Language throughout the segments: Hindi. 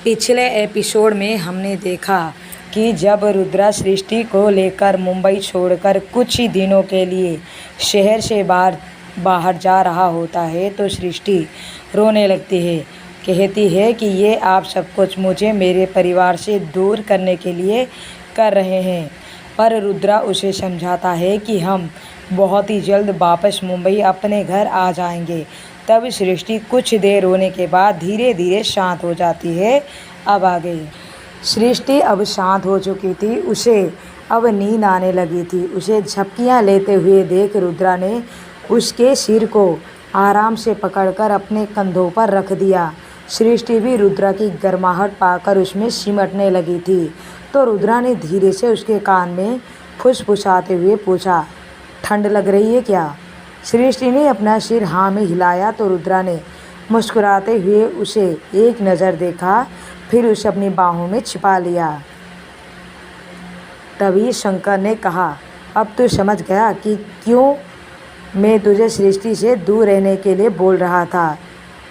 पिछले एपिसोड में हमने देखा कि जब रुद्रा सृष्टि को लेकर मुंबई छोड़कर कुछ ही दिनों के लिए शहर से बाहर जा रहा होता है तो सृष्टि रोने लगती है। कहती है कि ये आप सब कुछ मुझे मेरे परिवार से दूर करने के लिए कर रहे हैं। पर रुद्रा उसे समझाता है कि हम बहुत ही जल्द वापस मुंबई अपने घर आ जाएंगे। तब सृष्टि कुछ देर रोने के बाद धीरे धीरे शांत हो जाती है। अब आगे सृष्टि अब शांत हो चुकी थी। उसे अब नींद आने लगी थी। उसे झपकियां लेते हुए देख रुद्रा ने उसके सिर को आराम से पकड़कर अपने कंधों पर रख दिया। सृष्टि भी रुद्रा की गर्माहट पाकर उसमें सिमटने लगी थी। तो रुद्रा ने धीरे से उसके कान में फुसफुसाते हुए पूछा, ठंड लग रही है क्या? सृष्टि ने अपना सिर हाँ में हिलाया तो रुद्रा ने मुस्कुराते हुए उसे एक नज़र देखा, फिर उसे अपनी बाहों में छिपा लिया। तभी शंकर ने कहा, अब तू समझ गया कि क्यों मैं तुझे सृष्टि से दूर रहने के लिए बोल रहा था।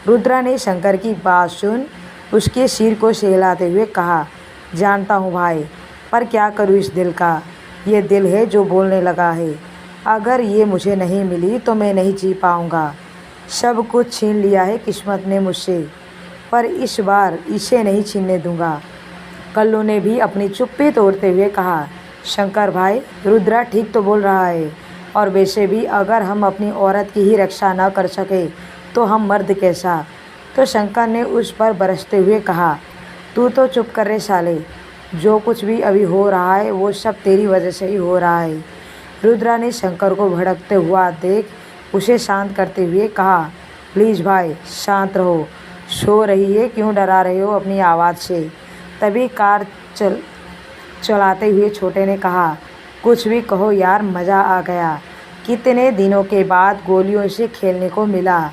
रुद्रा ने शंकर की बात सुन उसके सिर को सहलाते हुए कहा, जानता हूँ भाई, पर क्या करूँ इस दिल का। ये दिल है जो बोलने लगा है। अगर ये मुझे नहीं मिली तो मैं नहीं जी पाऊँगा। सब कुछ छीन लिया है किस्मत ने मुझसे, पर इस बार इसे नहीं छीनने दूँगा। कल्लू ने भी अपनी चुप्पी तोड़ते हुए कहा, शंकर भाई, रुद्रा ठीक तो बोल रहा है। और वैसे भी अगर हम अपनी औरत की ही रक्षा न कर सके तो हम मर्द कैसा। तो शंकर ने उस पर बरसते हुए कहा, तू तो चुप कर रे साले। जो कुछ भी अभी हो रहा है वो सब तेरी वजह से ही हो रहा है। रुद्रा ने शंकर को भड़कते हुआ देख उसे शांत करते हुए कहा, प्लीज़ भाई शांत रहो। सो रही है, क्यों डरा रहे हो अपनी आवाज़ से। तभी कार चलाते हुए छोटे ने कहा, कुछ भी कहो यार, मज़ा आ गया। कितने दिनों के बाद गोलियों से खेलने को मिला।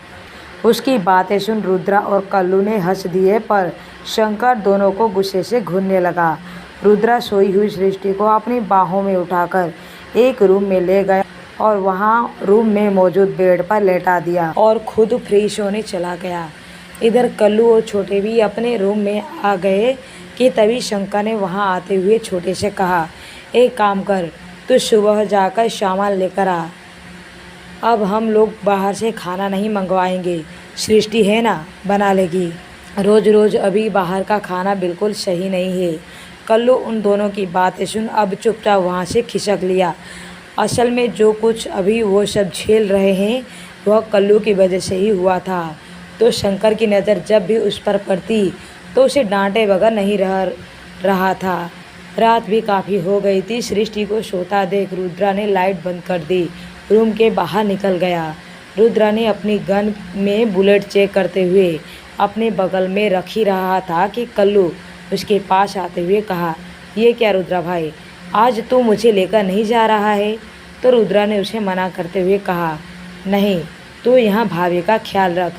उसकी बातें सुन रुद्रा और कल्लू ने हंस दिए, पर शंकर दोनों को गुस्से से घूरने लगा। रुद्रा सोई हुई सृष्टि को अपनी बाहों में उठाकर एक रूम में ले गया और वहाँ रूम में मौजूद बेड पर लेटा दिया और खुद फ्रेश होने चला गया। इधर कल्लू और छोटे भी अपने रूम में आ गए कि तभी शंकर ने वहाँ आते हुए छोटे से कहा, एक काम कर, तू सुबह जाकर सामान लेकर आ। अब हम लोग बाहर से खाना नहीं मंगवाएंगे, सृष्टि है ना, बना लेगी। रोज़ रोज़ अभी बाहर का खाना बिल्कुल सही नहीं है। कल्लू उन दोनों की बातें सुन अब चुपचाप वहाँ से खिसक लिया। असल में जो कुछ अभी वो सब झेल रहे हैं वह कल्लू की वजह से ही हुआ था। तो शंकर की नज़र जब भी उस पर पड़ती तो उसे डांटे बगैर नहीं रहा था। रात भी काफ़ी हो गई थी। सृष्टि को सोता देख रुद्रा ने लाइट बंद कर दी, रूम के बाहर निकल गया। रुद्रा ने अपनी गन में बुलेट चेक करते हुए अपने बगल में रख ही रहा था कि कल्लू उसके पास आते हुए कहा, ये क्या रुद्रा भाई, आज तू मुझे लेकर नहीं जा रहा है। तो रुद्रा ने उसे मना करते हुए कहा, नहीं, तू यहाँ भाभी का ख्याल रख,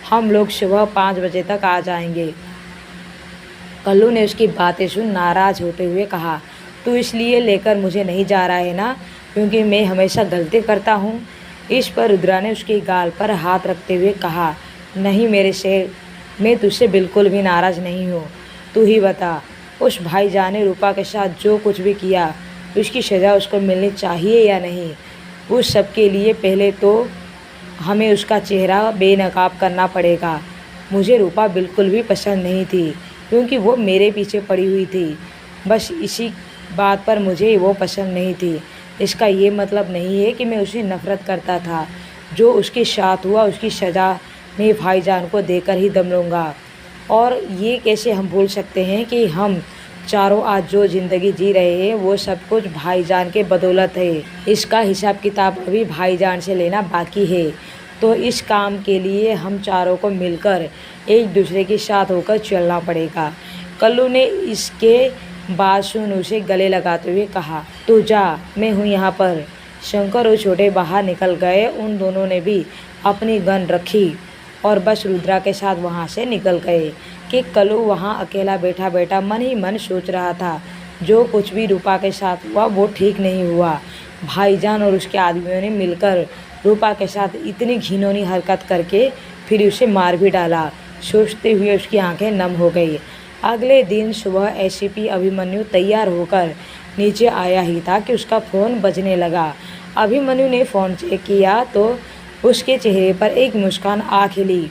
हम लोग सुबह 5 बजे तक आ जाएंगे। कल्लू ने उसकी बातें सुन नाराज़ होते हुए कहा, तू इसलिए लेकर मुझे नहीं जा रहा है ना क्योंकि मैं हमेशा गलती करता हूँ। इस पर रुद्रा ने उसके गाल पर हाथ रखते हुए कहा, नहीं मेरे शेर, मैं तुझसे बिल्कुल भी नाराज़ नहीं हूँ। तू ही बता, उस भाईजान ने रूपा के साथ जो कुछ भी किया उसकी सज़ा उसको मिलनी चाहिए या नहीं। उस सब के लिए पहले तो हमें उसका चेहरा बेनकाब करना पड़ेगा। मुझे रूपा बिल्कुल भी पसंद नहीं थी क्योंकि वो मेरे पीछे पड़ी हुई थी। बस इसी बात पर मुझे वो पसंद नहीं थी। इसका ये मतलब नहीं है कि मैं उसे नफ़रत करता था। जो उसके साथ हुआ उसकी सज़ा मैं भाईजान को देकर ही दम लूँगा। और ये कैसे हम भूल सकते हैं कि हम चारों आज जो ज़िंदगी जी रहे हैं वो सब कुछ भाईजान के बदौलत है। इसका हिसाब किताब अभी भाईजान से लेना बाकी है। तो इस काम के लिए हम चारों को मिलकर एक दूसरे के साथ होकर चलना पड़ेगा। कल्लू ने इसके बाद सुन उसे गले लगाते हुए कहा, तू जा, मैं हूँ यहाँ पर। शंकर और छोटे बाहर निकल गए। उन दोनों ने भी अपनी गन रखी और बस रुद्रा के साथ वहाँ से निकल गए कि कल्लू वहाँ अकेला बैठा बैठा मन ही मन सोच रहा था, जो कुछ भी रूपा के साथ हुआ वो ठीक नहीं हुआ। भाईजान और उसके आदमियों ने मिलकर रूपा के साथ इतनी घिनौनी हरकत करके फिर उसे मार भी डाला। सोचते हुए उसकी आंखें नम हो गई। अगले दिन सुबह एसीपी अभिमन्यु तैयार होकर नीचे आया ही था कि उसका फ़ोन बजने लगा। अभिमन्यु ने फ़ोन चेक किया तो उसके चेहरे पर एक मुस्कान आ खिली।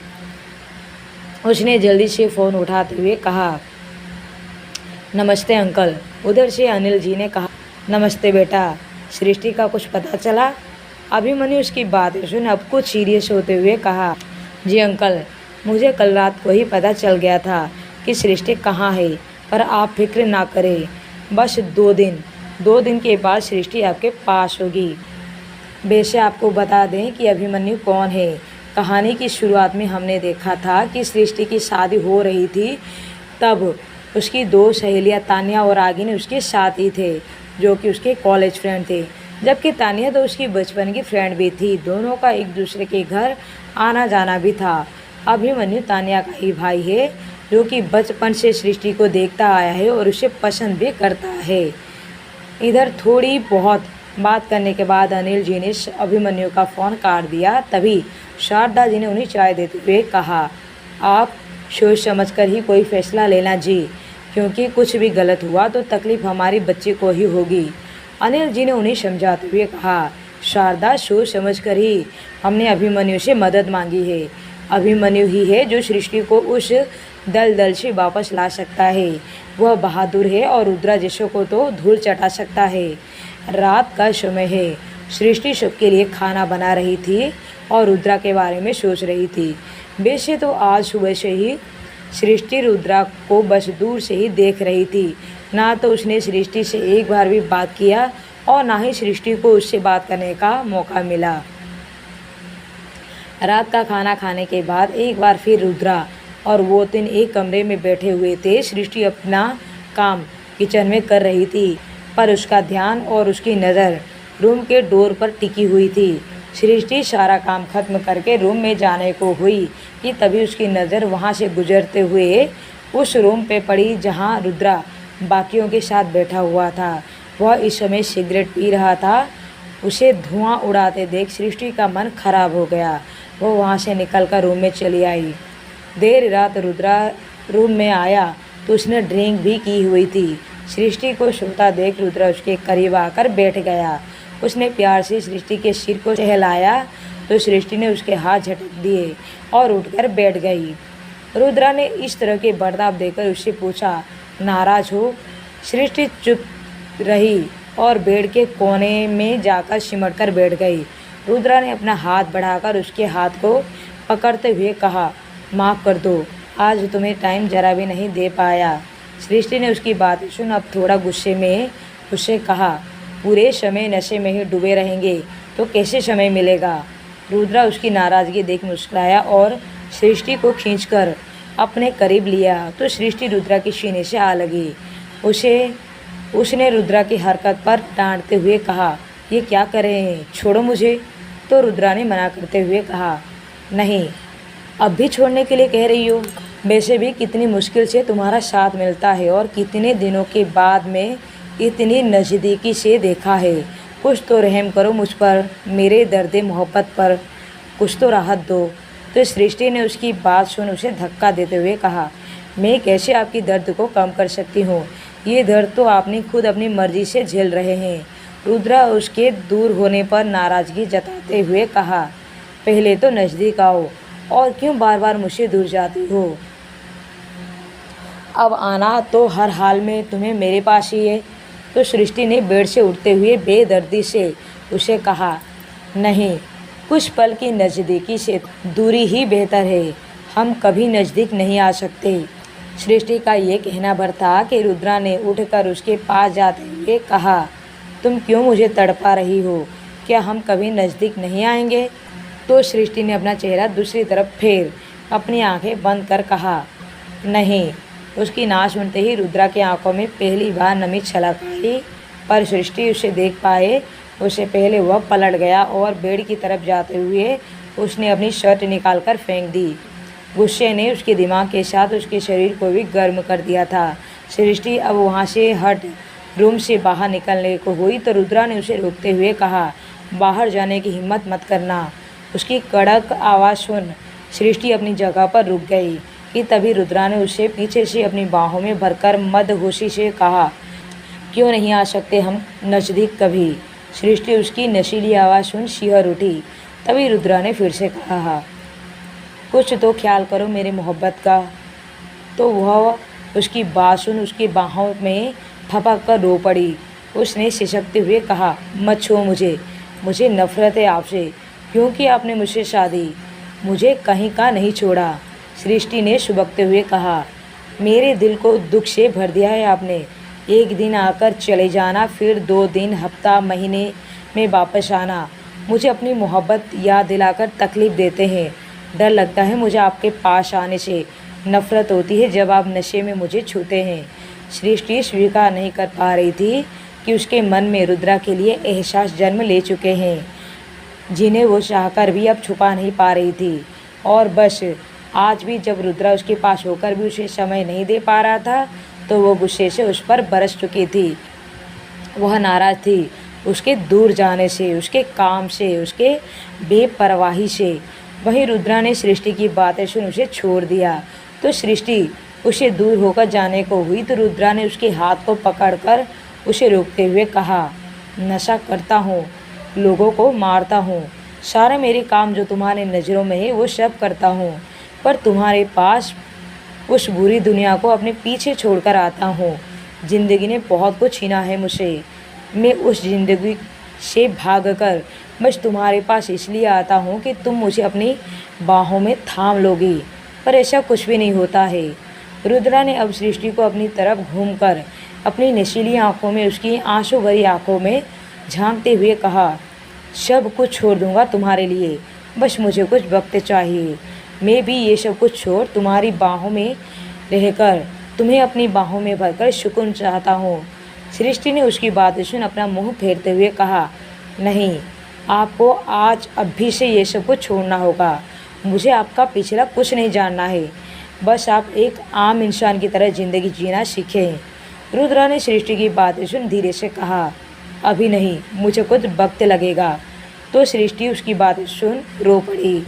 उसने जल्दी से फ़ोन उठाते हुए कहा, नमस्ते अंकल। उधर से अनिल जी ने कहा, नमस्ते बेटा, सृष्टि का कुछ पता चला? अभिमन्यु उसकी बातें सुन अब कुछ सीरियस होते हुए कहा, जी अंकल, मुझे कल रात को ही पता चल गया था कि सृष्टि कहाँ है, पर आप फिक्र ना करें, बस 2 दिन के बाद सृष्टि आपके पास होगी। वैसे आपको बता दें कि अभिमन्यु कौन है। कहानी की शुरुआत में हमने देखा था कि सृष्टि की शादी हो रही थी, तब उसकी 2 सहेलियाँ तान्या और रागिनी उसके साथ ही थे, जो कि उसके कॉलेज फ्रेंड थे, जबकि तान्या तो उसकी बचपन की फ्रेंड भी थी। दोनों का एक दूसरे के घर आना जाना भी था। अभिमन्यु तान्या का ही भाई है, जो कि बचपन से सृष्टि को देखता आया है और उसे पसंद भी करता है। इधर थोड़ी बहुत बात करने के बाद अनिल जी ने अभिमन्यु का फ़ोन काट दिया। तभी शारदा जी ने उन्हें चाय देते हुए कहा, आप सोच समझ कर ही कोई फैसला लेना जी, क्योंकि कुछ भी गलत हुआ तो तकलीफ़ हमारी बच्ची को ही होगी। अनिल जी ने उन्हें समझाते हुए कहा, शारदा, सोच समझ कर ही हमने अभिमन्यु से मदद मांगी है। अभिमन्यु ही है जो सृष्टि को उस दलदल से वापस ला सकता है। वह बहादुर है और रुद्रा जैसों को तो धूल चटा सकता है। रात का समय है, सृष्टि सबके लिए खाना बना रही थी और रुद्रा के बारे में सोच रही थी। वैसे तो आज सुबह से ही सृष्टि रुद्रा को बस दूर से ही देख रही थी। ना तो उसने सृष्टि से एक बार भी बात किया और ना ही सृष्टि को उससे बात करने का मौका मिला। रात का खाना खाने के बाद एक बार फिर रुद्रा और वो 3 एक कमरे में बैठे हुए थे। सृष्टि अपना काम किचन में कर रही थी, पर उसका ध्यान और उसकी नज़र रूम के डोर पर टिकी हुई थी। सृष्टि सारा काम खत्म करके रूम में जाने को हुई कि तभी उसकी नज़र वहां से गुजरते हुए उस रूम पे पड़ी जहां रुद्रा बाकियों के साथ बैठा हुआ था। वह इस समय सिगरेट पी रहा था। उसे धुआं उड़ाते देख सृष्टि का मन खराब हो गया। वो वहाँ से निकलकर रूम में चली आई। देर रात रुद्रा रूम में आया तो उसने ड्रिंक भी की हुई थी। सृष्टि को सोता देख रुद्रा उसके करीब आकर बैठ गया। उसने प्यार से सृष्टि के सिर को सहलाया तो सृष्टि ने उसके हाथ झटक दिए और उठकर बैठ गई। रुद्रा ने इस तरह के बर्ताव देकर उससे पूछा, नाराज़ हो? सृष्टि चुप रही और बेड के कोने में जाकर सिमट कर बैठ गई। रुद्रा ने अपना हाथ बढ़ाकर उसके हाथ को पकड़ते हुए कहा, माफ़ कर दो, आज तुम्हें टाइम जरा भी नहीं दे पाया। सृष्टि ने उसकी बात सुन अब थोड़ा गुस्से में उससे कहा, पूरे समय नशे में ही डूबे रहेंगे तो कैसे समय मिलेगा? रुद्रा उसकी नाराज़गी देख मुस्कुराया और सृष्टि को खींचकर अपने करीब लिया तो सृष्टि रुद्रा के सीने से आ लगी। उसने रुद्रा की हरकत पर डांटते हुए कहा, ये क्या कर रहे हैं, छोड़ो मुझे। तो रुद्रा ने मना करते हुए कहा, नहीं, अब भी छोड़ने के लिए कह रही हो? वैसे भी कितनी मुश्किल से तुम्हारा साथ मिलता है और कितने दिनों के बाद में इतनी नज़दीकी से देखा है। कुछ तो रहम करो मुझ पर, मेरे दर्द मोहब्बत पर कुछ तो राहत दो। तो सृष्टि ने उसकी बात सुन उसे धक्का देते हुए कहा, मैं कैसे आपकी दर्द को कम कर सकती हूँ? ये दर्द तो आपने खुद अपनी मर्जी से झेल रहे हैं। रुद्रा उसके दूर होने पर नाराज़गी जताते हुए कहा, पहले तो नज़दीक आओ और क्यों बार बार मुझसे दूर जाती हो? अब आना तो हर हाल में तुम्हें मेरे पास ही है। तो सृष्टि ने बेड से उठते हुए बेदर्दी से उसे कहा, नहीं, कुछ पल की नज़दीकी से दूरी ही बेहतर है। हम कभी नज़दीक नहीं आ सकते। सृष्टि का ये कहना भर था कि रुद्रा ने उठकर उसके पास जाते हुए कहा, तुम क्यों मुझे तड़पा रही हो? क्या हम कभी नज़दीक नहीं आएंगे? तो सृष्टि ने अपना चेहरा दूसरी तरफ फेर अपनी आंखें बंद कर कहा, नहीं। उसकी ना सुनते ही रुद्रा की आंखों में पहली बार नमी छलक आई, पर सृष्टि उसे देख पाए उससे पहले वह पलट गया और बेड की तरफ जाते हुए उसने अपनी शर्ट निकालकर फेंक दी। गुस्से ने उसके दिमाग के साथ उसके शरीर को भी गर्म कर दिया था। सृष्टि अब वहाँ से हट रूम से बाहर निकलने को हुई तो रुद्रा ने उसे रोकते हुए कहा, बाहर जाने की हिम्मत मत करना। उसकी कड़क आवाज़ सुन सृष्टि अपनी जगह पर रुक गई। कि तभी रुद्रा ने उसे पीछे से अपनी बाहों में भरकर मदहोशी से कहा, क्यों नहीं आ सकते हम नज़दीक कभी। सृष्टि उसकी नशीली आवाज़ सुन शिहर उठी। तभी रुद्रा ने फिर से कहा, कुछ तो ख्याल करो मेरी मोहब्बत का। तो वह उसकी बात सुन उसकी बाहों में थपक कर रो पड़ी। उसने सिसकते हुए कहा, मत छुओ मुझे नफ़रत है आपसे, क्योंकि आपने मुझसे शादी मुझे कहीं का नहीं छोड़ा। सृष्टि ने सुबकते हुए कहा, मेरे दिल को दुख से भर दिया है आपने। एक दिन आकर चले जाना, फिर 2 दिन, हफ्ता, महीने में वापस आना। मुझे अपनी मोहब्बत याद दिलाकर तकलीफ़ देते हैं। डर लगता है मुझे आपके पास आने से। नफ़रत होती है जब आप नशे में मुझे छूते हैं। सृष्टि स्वीकार नहीं कर पा रही थी कि उसके मन में रुद्रा के लिए एहसास जन्म ले चुके हैं, जिन्हें वो चाहकर भी अब छुपा नहीं पा रही थी। और बस आज भी जब रुद्रा उसके पास होकर भी उसे समय नहीं दे पा रहा था, तो वो गुस्से से उस पर बरस चुकी थी। वह नाराज़ थी उसके दूर जाने से, उसके काम से, उसके बेपरवाही से। वहीं रुद्रा ने सृष्टि की बातें सुन उसे छोड़ दिया। तो सृष्टि उसे दूर होकर जाने को हुई तो रुद्रा ने उसके हाथ को पकड़कर उसे रोकते हुए कहा, नशा करता हूँ, लोगों को मारता हूँ, सारे मेरे काम जो तुम्हारे नज़रों में है वो सब करता हूँ, पर तुम्हारे पास उस बुरी दुनिया को अपने पीछे छोड़कर आता हूँ। ज़िंदगी ने बहुत कुछ छीना है मुझसे। मैं उस ज़िंदगी से भागकर बस तुम्हारे पास इसलिए आता हूँ कि तुम मुझे अपनी बाहों में थाम लोगी, पर ऐसा कुछ भी नहीं होता है। रुद्रा ने अब सृष्टि को अपनी तरफ घूमकर अपनी नशीली आंखों में, उसकी आंसू भरी आंखों में झांकते हुए कहा, सब कुछ छोड़ दूंगा तुम्हारे लिए, बस मुझे कुछ वक्त चाहिए। मैं भी ये सब कुछ छोड़ तुम्हारी बाहों में रहकर तुम्हें अपनी बाहों में भरकर सुकून चाहता हूँ। सृष्टि ने उसकी बात सुन अपना मुंह फेरते हुए कहा, नहीं, आपको आज अभी से ये सब कुछ छोड़ना होगा। मुझे आपका पिछला कुछ नहीं जानना है, बस आप एक आम इंसान की तरह ज़िंदगी जीना सीखें। रुद्रा ने सृष्टि की बातें सुन धीरे से कहा, अभी नहीं, मुझे कुछ वक्त लगेगा। तो सृष्टि उसकी बातें सुन रो पड़ी।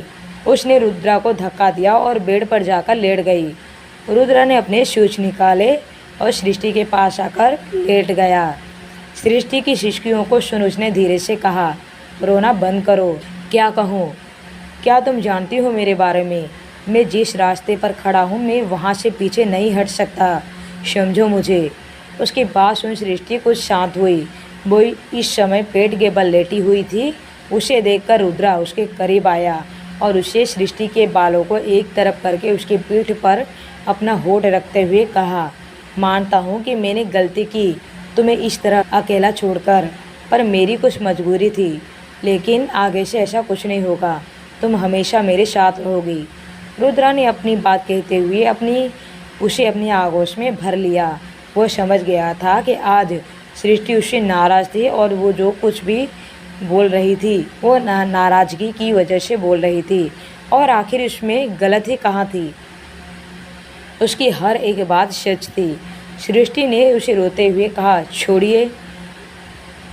उसने रुद्रा को धक्का दिया और बेड पर जाकर लेट गई। रुद्रा ने अपने शूज निकाले और सृष्टि के पास आकर लेट गया। सृष्टि की सिसकियों को सुन उसने धीरे से कहा, रोना बंद करो। क्या कहूँ? क्या तुम जानती हो मेरे बारे में? मैं जिस रास्ते पर खड़ा हूँ मैं वहाँ से पीछे नहीं हट सकता, समझो मुझे। उसकी बात सुन सृष्टि कुछ शांत हुई। वो इस समय पेट के बल लेटी हुई थी। उसे देखकर रुद्रा उसके करीब आया और उसे सृष्टि के बालों को एक तरफ करके उसकी पीठ पर अपना होठ रखते हुए कहा, मानता हूँ कि मैंने गलती की तुम्हें इस तरह अकेला छोड़कर, पर मेरी कुछ मजबूरी थी। लेकिन आगे से ऐसा कुछ नहीं होगा, तुम हमेशा मेरे साथ रहोगी। रुद्रा ने अपनी बात कहते हुए उसे अपनी आगोश में भर लिया। वो समझ गया था कि आज सृष्टि उससे नाराज़ थी और वो जो कुछ भी बोल रही थी वो नाराज़गी की वजह से बोल रही थी, और आखिर उसमें गलती कहाँ थी? उसकी हर एक बात सच थी। सृष्टि ने उसे रोते हुए कहा, छोड़िए।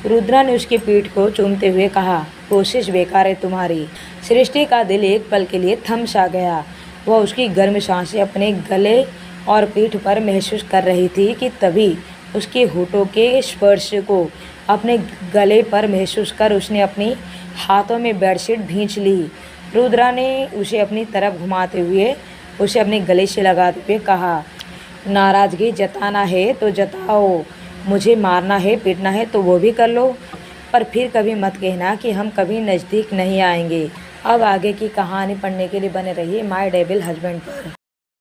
रुद्रा ने उसकी पीठ को चूमते हुए कहा, कोशिश बेकार है तुम्हारी। सृष्टि का दिल एक पल के लिए थम सा गया। वह उसकी गर्म सांसें अपने गले और पीठ पर महसूस कर रही थी कि तभी उसके होठों के स्पर्श को अपने गले पर महसूस कर उसने अपनी हाथों में बेडशीट भींच ली। रुद्रा ने उसे अपनी तरफ घुमाते हुए उसे अपने गले से लगाते हुए कहा, नाराज़गी जताना है तो जताओ, मुझे मारना है पीटना है तो वो भी कर लो, पर फिर कभी मत कहना कि हम कभी नज़दीक नहीं आएंगे। अब आगे की कहानी पढ़ने के लिए बने रहिए माय डेविल हस्बैंड पर।